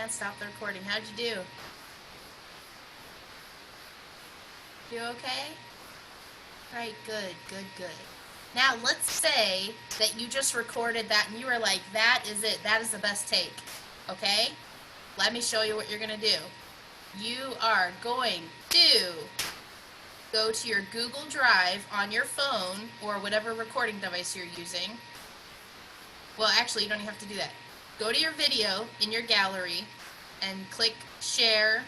and stop the recording. How'd you do? You okay? Right, good, good, good. Now, let's say that you just recorded that and you were like, that is it. That is the best take. Okay? Let me show you what you're going to do. You are going to go to your Google Drive on your phone or whatever recording device you're using. Well, actually, you don't even have to do that. Go to your video in your gallery and click share,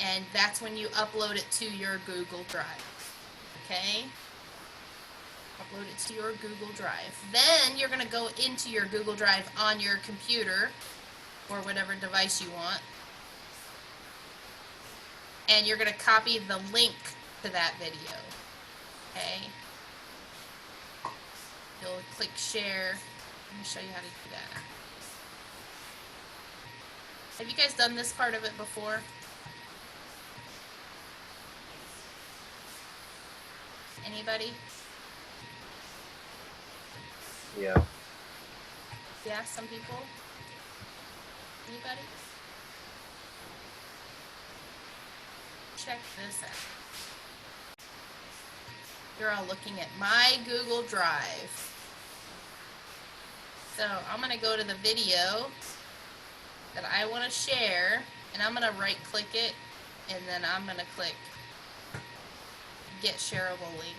and that's when you upload it to your Google Drive. Okay? Upload it to your Google Drive. Then you're going to go into your Google Drive on your computer or whatever device you want, and you're going to copy the link to that video. Okay? You'll click share. Let me show you how to do that. Have you guys done this part of it before? Anybody? Yeah. Yeah, some people? Anybody? Check this out. You're all looking at my Google Drive. So I'm going to go to the video that I want to share, and I'm going to right click it, and then I'm going to click Get Shareable Link.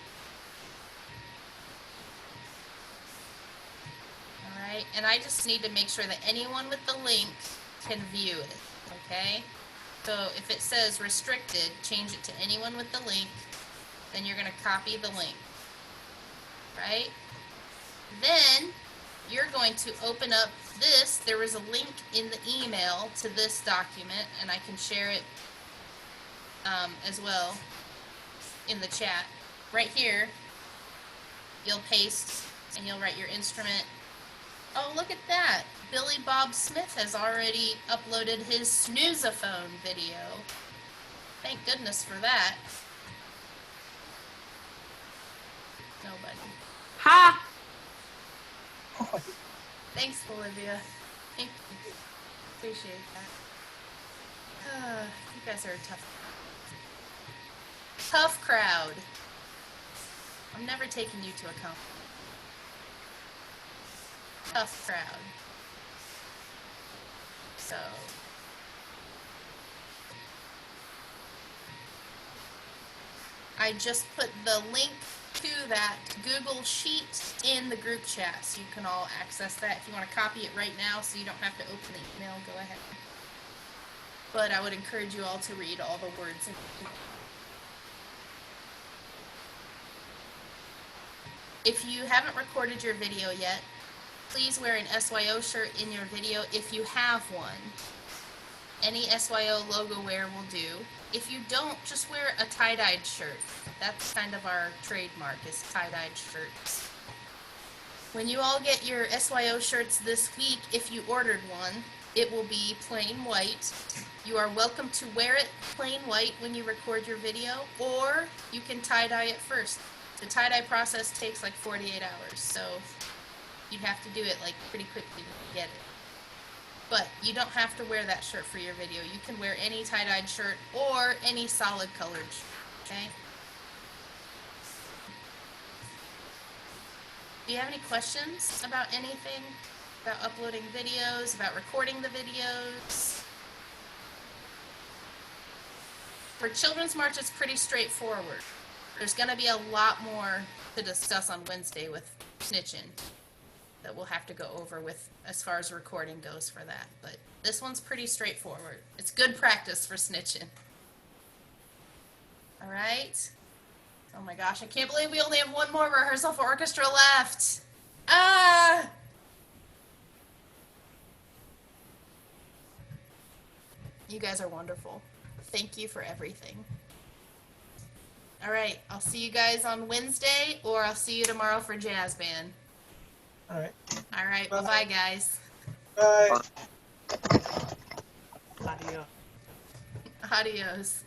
Alright, and I just need to make sure that anyone with the link can view it, okay? So if it says restricted, change it to anyone with the link, then you're going to copy the link, right? Then you're going to open up this. There was a link in the email to this document, and I can share it as well in the chat. Right here, you'll paste and you'll write your instrument. Oh, look at that. Billy Bob Smith has already uploaded his snoozaphone video. Thank goodness for that. Nobody. Ha! Thanks, Olivia. Thank you. Appreciate that. You guys are a tough crowd. I'm never taking you to account. Tough crowd. So I just put the link to that Google Sheet in the group chat, so you can all access that. If you want to copy it right now so you don't have to open the email, go ahead. But I would encourage you all to read all the words. If you haven't recorded your video yet, please wear an SYO shirt in your video if you have one. Any SYO logo wear will do. If you don't, just wear a tie-dyed shirt. That's kind of our trademark, is tie-dyed shirts. When you all get your SYO shirts this week, if you ordered one, it will be plain white. You are welcome to wear it plain white when you record your video, or you can tie-dye it first. The tie-dye process takes like 48 hours, so you'd have to do it like pretty quickly to get it. But you don't have to wear that shirt for your video. You can wear any tie-dyed shirt or any solid colored shirt, okay? Do you have any questions about anything? About uploading videos, about recording the videos? For Children's March, it's pretty straightforward. There's going to be a lot more to discuss on Wednesday with snitching that we'll have to go over with as far as recording goes for that. But this one's pretty straightforward. It's good practice for snitching. All right? Oh my gosh, I can't believe we only have one more rehearsal for orchestra left. Ah! You guys are wonderful. Thank you for everything. All right, I'll see you guys on Wednesday, or I'll see you tomorrow for jazz band. All right. All right, bye-bye, guys. Bye. Adios. Adios.